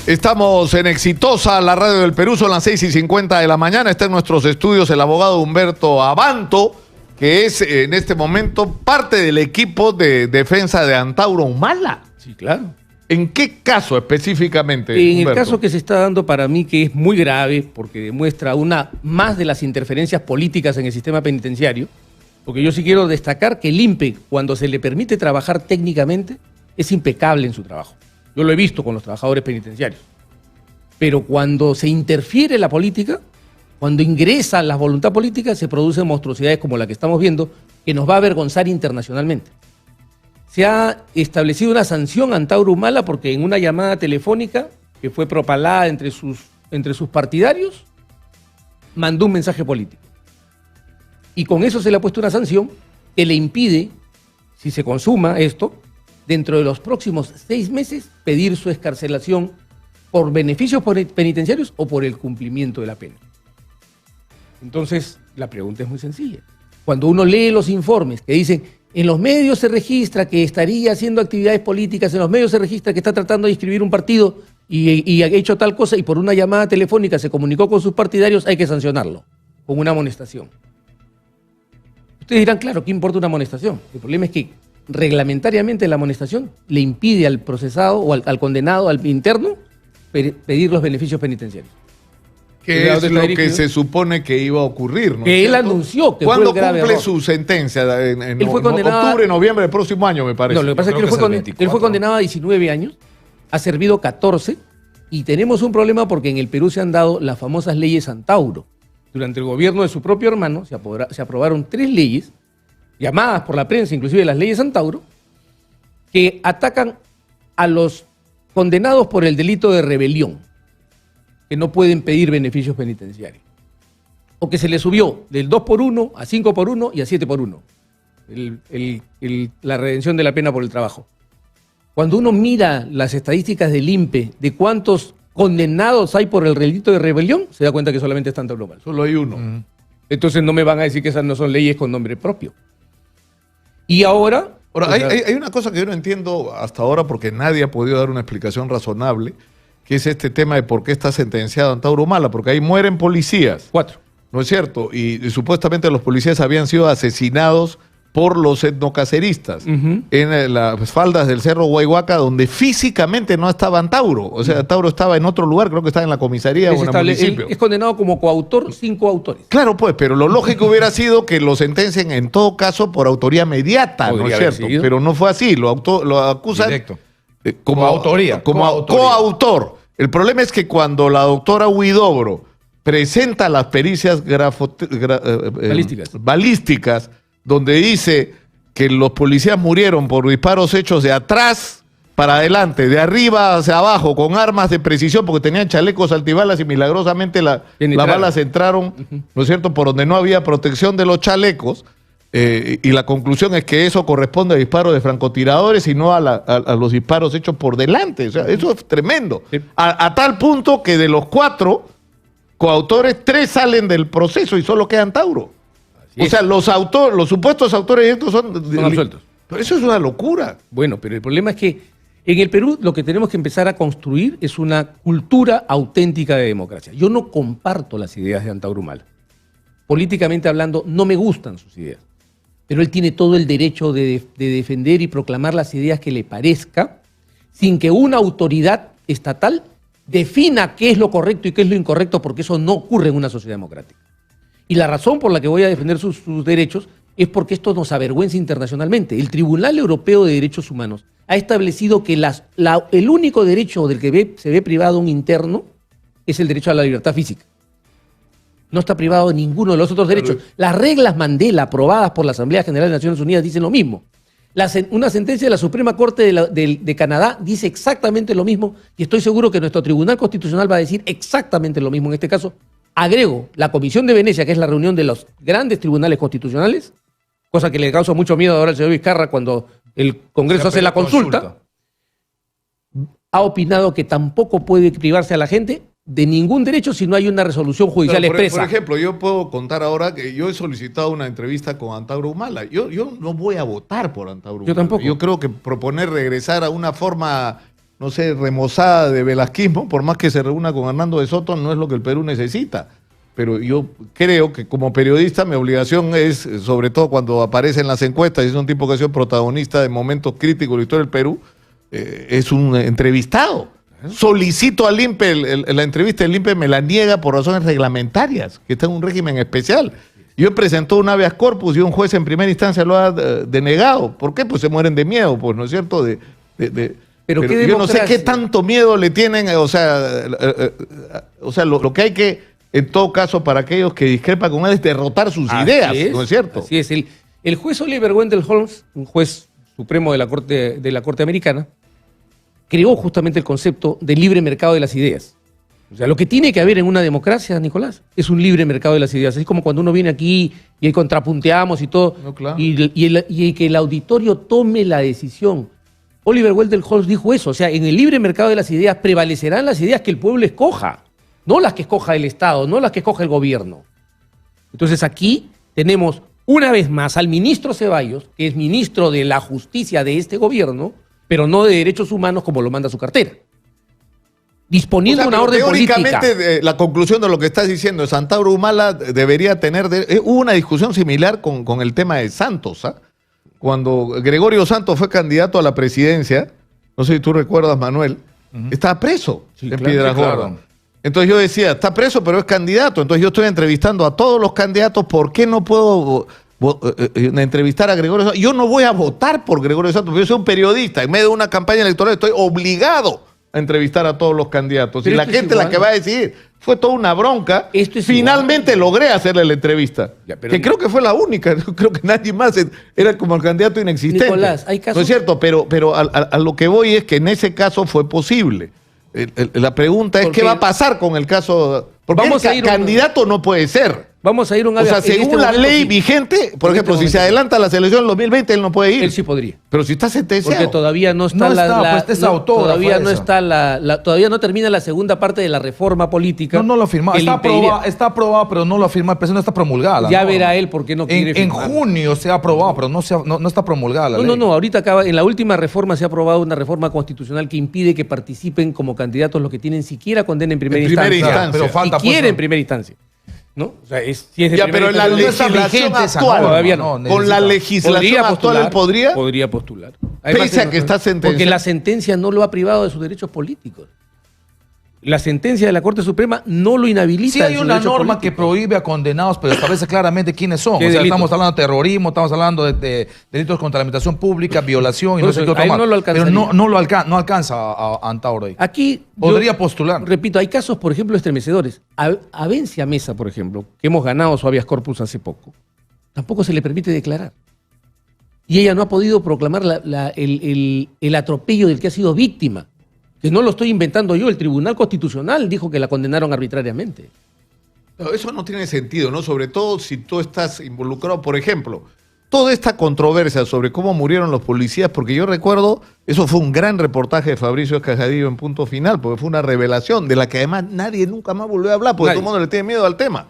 Estamos en Exitosa, la radio del Perú, son las 6:50 de la mañana. Está en nuestros estudios el abogado Humberto Abanto, que es en este momento parte del equipo de defensa de Antauro Humala. Sí, claro. ¿En qué caso específicamente, En Humberto? el caso que se está dando para mí, que es muy grave, porque demuestra una más de las interferencias políticas en el sistema penitenciario, porque yo sí quiero destacar que el INPE, cuando se le permite trabajar técnicamente, es impecable en su trabajo. Yo lo he visto con los trabajadores penitenciarios. Pero cuando se interfiere la política, cuando ingresa la voluntad política, se producen monstruosidades como la que estamos viendo, que nos va a avergonzar internacionalmente. Se ha establecido una sanción a Antauro Humala porque en una llamada telefónica que fue propalada entre sus partidarios, mandó un mensaje político. Y con eso se le ha puesto una sanción que le impide, si se consuma esto, dentro de los próximos 6 meses, pedir su excarcelación por beneficios penitenciarios o por el cumplimiento de la pena. Entonces, la pregunta es muy sencilla. Cuando uno lee los informes que dicen, en los medios se registra que estaría haciendo actividades políticas, en los medios se registra que está tratando de inscribir un partido y ha hecho tal cosa y por una llamada telefónica se comunicó con sus partidarios, hay que sancionarlo con una amonestación. Ustedes dirán, claro, ¿qué importa una amonestación? El problema es que reglamentariamente la amonestación le impide al procesado o al condenado, al interno, pedir los beneficios penitenciarios. ¿Qué es lo que se supone que iba a ocurrir? ¿No? Que él anunció que ¿Cuándo fue el grave cumple error? su sentencia? Él fue condenado octubre, noviembre del próximo año, me parece. No, lo que pasa es que él fue condenado a 19 años, ha servido 14 y tenemos un problema porque en el Perú se han dado las famosas leyes Antauro. Durante el gobierno de su propio hermano se aprobaron 3 leyes, llamadas por la prensa, inclusive las leyes Antauro, que atacan a los condenados por el delito de rebelión, que no pueden pedir beneficios penitenciarios. O que se les subió del 2x1 a 5x1 y a 7x1, la redención de la pena por el trabajo. Cuando uno mira las estadísticas del INPE de cuántos condenados hay por el delito de rebelión, se da cuenta que solamente está Antauro Humala. Solo hay uno. Entonces no me van a decir que esas no son leyes con nombre propio. Y ahora... Hay una cosa que yo no entiendo hasta ahora porque nadie ha podido dar una explicación razonable, que es este tema de por qué está sentenciado Antauro Humala, porque ahí mueren policías. 4. ¿No es cierto? Y supuestamente los policías habían sido asesinados por los etnocaceristas en las faldas del Cerro Guayhuaca, donde físicamente no estaba Antauro. O sea, Antauro estaba en otro lugar, creo que estaba en la comisaría o en el municipio. Es condenado como coautor sin coautores. Claro, pues, pero lo lógico hubiera sido que lo sentencien en todo caso por autoría mediata, ¿no es cierto? Pero no fue así, lo acusan como autoría, como coautor. El problema es que cuando la doctora Huidobro presenta las pericias balísticas, donde dice que los policías murieron por disparos hechos de atrás para adelante, de arriba hacia abajo, con armas de precisión, porque tenían chalecos altibalas y milagrosamente las balas entraron, ¿no es cierto?, por donde no había protección de los chalecos, y la conclusión es que eso corresponde a disparos de francotiradores y no a los disparos hechos por delante. O sea, eso es tremendo. Sí. A tal punto que de los 4 coautores, 3 salen del proceso y solo queda Antauro. O sea, los supuestos autores directos son absueltos. Pero eso es una locura. Bueno, pero el problema es que en el Perú lo que tenemos que empezar a construir es una cultura auténtica de democracia. Yo no comparto las ideas de Antauro Humala. Políticamente hablando, no me gustan sus ideas. Pero él tiene todo el derecho de defender y proclamar las ideas que le parezca, sin que una autoridad estatal defina qué es lo correcto y qué es lo incorrecto, porque eso no ocurre en una sociedad democrática. Y la razón por la que voy a defender sus derechos es porque esto nos avergüenza internacionalmente. El Tribunal Europeo de Derechos Humanos ha establecido que el único derecho del que se ve privado un interno es el derecho a la libertad física. No está privado de ninguno de los otros derechos. Las reglas Mandela aprobadas por la Asamblea General de Naciones Unidas dicen lo mismo. Una sentencia de la Suprema Corte de Canadá dice exactamente lo mismo y estoy seguro que nuestro Tribunal Constitucional va a decir exactamente lo mismo en este caso. Agrego, la Comisión de Venecia, que es la reunión de los grandes tribunales constitucionales, cosa que le causa mucho miedo ahora al señor Vizcarra cuando el Congreso hace la consulta, ha opinado que tampoco puede privarse a la gente de ningún derecho si no hay una resolución judicial expresa. Por ejemplo, yo puedo contar ahora que yo he solicitado una entrevista con Antauro Humala. Yo no voy a votar por Antauro Humala. Yo tampoco. Yo creo que proponer regresar a una forma no sé, remozada de velasquismo, por más que se reúna con Hernando de Soto, no es lo que el Perú necesita. Pero yo creo que como periodista mi obligación es, sobre todo cuando aparece en las encuestas, y es un tipo que ha sido protagonista de momentos críticos de la historia del Perú, es un entrevistado. Solicito al INPE, la entrevista del INPE me la niega por razones reglamentarias, que está en un régimen especial. Yo presentó un habeas corpus y un juez en primera instancia lo ha denegado. ¿Por qué? Pues se mueren de miedo, pues, ¿no es cierto? Pero yo no sé qué tanto miedo le tienen, o sea, lo que hay que, en todo caso, para aquellos que discrepan con él, es derrotar sus ideas, ¿no es cierto? Así es. El juez Oliver Wendell Holmes, un juez supremo de la Corte Americana, creó justamente el concepto de libre mercado de las ideas. O sea, lo que tiene que haber en una democracia, Nicolás, es un libre mercado de las ideas. Es como cuando uno viene aquí y ahí contrapunteamos y todo, No, claro. y que el auditorio tome la decisión. Oliver Wendell Holmes dijo eso. O sea, en el libre mercado de las ideas prevalecerán las ideas que el pueblo escoja, no las que escoja el Estado, no las que escoja el gobierno. Entonces aquí tenemos una vez más al ministro Ceballos, que es ministro de la justicia de este gobierno, pero no de derechos humanos como lo manda su cartera. Disponiendo una orden política. Teóricamente, la conclusión de lo que estás diciendo es Antauro Humala debería tener... hubo una discusión similar con el tema de Santos, ¿ah? Cuando Gregorio Santos fue candidato a la presidencia, no sé si tú recuerdas, Manuel, estaba preso en Piedras Gordas. Claro. Entonces yo decía, está preso pero es candidato. Entonces yo estoy entrevistando a todos los candidatos, ¿por qué no puedo entrevistar a Gregorio Santos? Yo no voy a votar por Gregorio Santos, yo soy un periodista, en medio de una campaña electoral estoy obligado a entrevistar a todos los candidatos. Pero y la gente es la que va a decidir. Fue toda una bronca. Finalmente logré hacerle la entrevista. Que creo que fue la única. Creo que nadie más era como el candidato inexistente. Nicolás, hay casos... No es cierto, pero a lo que voy es que en ese caso fue posible. La pregunta es qué va a pasar con el caso. Porque el candidato no puede ser. Vamos a ir a un O sea, según la ley vigente, por ejemplo, si se adelanta la selección en 2020, él no puede ir. Él sí podría. Pero si está sentenciado. Porque todavía no está todavía no termina la segunda parte de la reforma política. No lo ha firmado. Está aprobado, pero no lo ha firmado. El presidente no está promulgada. Ya verá él por qué no quiere firmar. En junio se ha aprobado, pero no está promulgada la ley. No. Ahorita en la última reforma se ha aprobado una reforma constitucional que impide que participen como candidatos los que tienen siquiera condena en primera instancia. Pero falta en primera instancia. ¿No? O sea, si es de pero en la legislación actual, todavía no. Con la legislación actual, ¿él podría? Podría postular. Pese a que está sentenciado. Porque la sentencia no lo ha privado de sus derechos políticos. La sentencia de la Corte Suprema no lo inhabilita. Sí hay una norma que prohíbe a condenados, pero establece claramente quiénes son. O sea, estamos hablando de terrorismo, estamos hablando de delitos contra la administración pública, violación y no sé qué otro más. Pero no alcanza a Antauro ahí. Aquí podría postular. Repito, hay casos, por ejemplo, estremecedores. A Vencia Mesa, por ejemplo, que hemos ganado su habeas corpus hace poco, tampoco se le permite declarar. Y ella no ha podido proclamar el atropello del que ha sido víctima. Que no lo estoy inventando yo, el Tribunal Constitucional dijo que la condenaron arbitrariamente. No, eso no tiene sentido, ¿no? Sobre todo si tú estás involucrado, por ejemplo, toda esta controversia sobre cómo murieron los policías, porque yo recuerdo, eso fue un gran reportaje de Fabricio Escajadillo en Punto Final, porque fue una revelación de la que además nadie nunca más volvió a hablar, porque todo el mundo le tiene miedo al tema.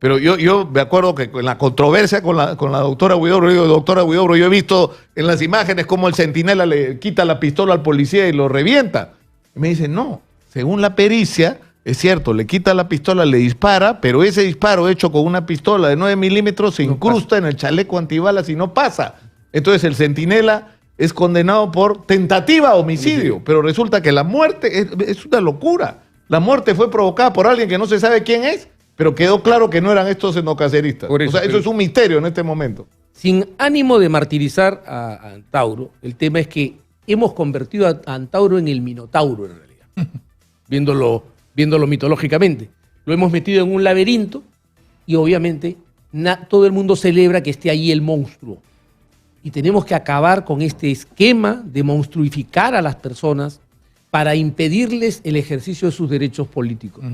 Pero yo me acuerdo que en la controversia con la doctora Huidobro, doctora Huidobro, yo he visto en las imágenes cómo el centinela le quita la pistola al policía y lo revienta. Me dicen, no, según la pericia, es cierto, le quita la pistola, le dispara, pero ese disparo hecho con una pistola de 9 milímetros se incrusta en el chaleco antibalas y no pasa. Entonces el centinela es condenado por tentativa de homicidio, pero resulta que la muerte es una locura. La muerte fue provocada por alguien que no se sabe quién es, pero quedó claro que no eran estos etnocaceristas. Eso es un misterio en este momento. Sin ánimo de martirizar a Antauro, el tema es que hemos convertido a Antauro en el Minotauro, en realidad, viéndolo mitológicamente. Lo hemos metido en un laberinto y obviamente todo el mundo celebra que esté ahí el monstruo. Y tenemos que acabar con este esquema de monstruificar a las personas para impedirles el ejercicio de sus derechos políticos.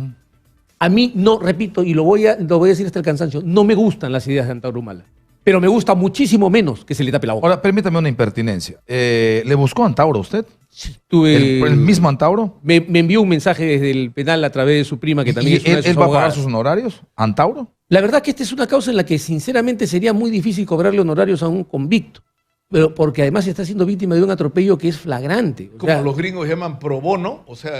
A mí, no, repito, y lo voy a decir hasta el cansancio, no me gustan las ideas de Antauro Humala. Pero me gusta muchísimo menos que se le tape la boca. Ahora, permítame una impertinencia. ¿Le buscó Antauro a usted? Tuve, ¿El mismo Antauro? Me envió un mensaje desde el penal a través de su prima, que también es una de sus ¿Él va a pagar abogadas. sus honorarios? ¿Antauro? La verdad que esta es una causa en la que sinceramente sería muy difícil cobrarle honorarios a un convicto. Pero porque además está siendo víctima de un atropello que es flagrante. Como los gringos llaman pro bono, o sea,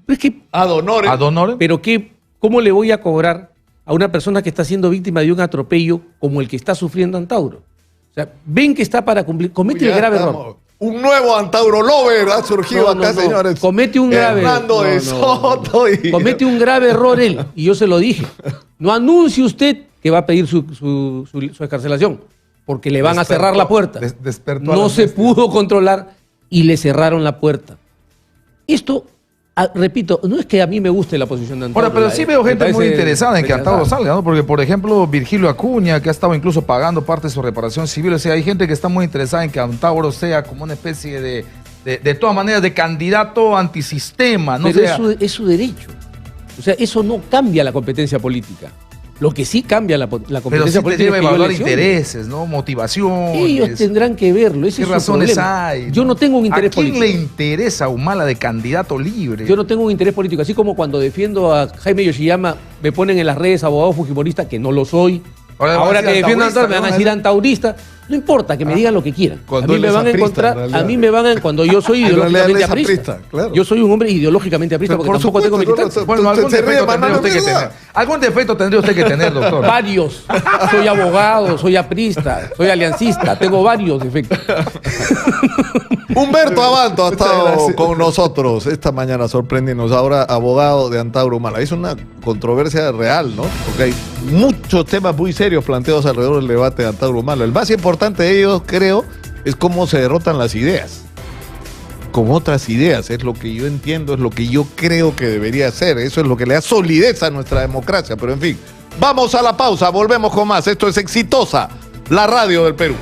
es que, ad honorem. Ad honorem. Pero ¿cómo le voy a cobrar a una persona que está siendo víctima de un atropello como el que está sufriendo Antauro? O sea, ven que está para cumplir, comete el grave error. Un nuevo Antauro Lover ha surgido acá, señores. Comete un grave Hernando de Soto. Comete un grave error él, y yo se lo dije. No anuncie usted que va a pedir su excarcelación, porque le van a cerrar la puerta. No se pudo controlar y le cerraron la puerta. Esto, repito, no es que a mí me guste la posición de Antauro. Ahora, pero sí veo gente muy interesada en que Antauro salga, ¿no? Porque, por ejemplo, Virgilio Acuña, que ha estado incluso pagando parte de su reparación civil, o sea, hay gente que está muy interesada en que Antauro sea como una especie de todas maneras, de candidato antisistema, ¿no? Pero es su derecho. O sea, eso no cambia la competencia política. Lo que sí cambia la competencia política es que evaluar intereses, ¿no? Motivaciones. Ellos tendrán que verlo. Ese ¿Qué razones hay? Yo no tengo un interés político. ¿A quién le interesa Humala de candidato libre? Yo no tengo un interés político. Así como cuando defiendo a Jaime Yoshiyama, me ponen en las redes abogado fujimorista, que no lo soy. Ahora que defiendo a Antauro, me van a decir antaurista. No importa, que me digan lo que quieran. A mí me van a encontrar, cuando yo soy ideológicamente aprista. Claro. Yo soy un hombre ideológicamente aprista porque tampoco tengo militancia. Bueno, algún defecto tendría usted que tener, doctor. Varios. Soy abogado, soy aprista, soy aliancista, tengo varios defectos. Humberto Abanto ha estado con nosotros esta mañana, sorprendiendo. Ahora abogado de Antauro Humala. Es una controversia real, ¿no? Porque hay muchos temas muy serios planteados alrededor del debate de Antauro Humala. El más importante de ellos, creo, es cómo se derrotan las ideas. Con otras ideas, es lo que yo entiendo, es lo que yo creo que debería ser. Eso es lo que le da solidez a nuestra democracia. Pero en fin, vamos a la pausa, volvemos con más. Esto es Exitosa, la radio del Perú.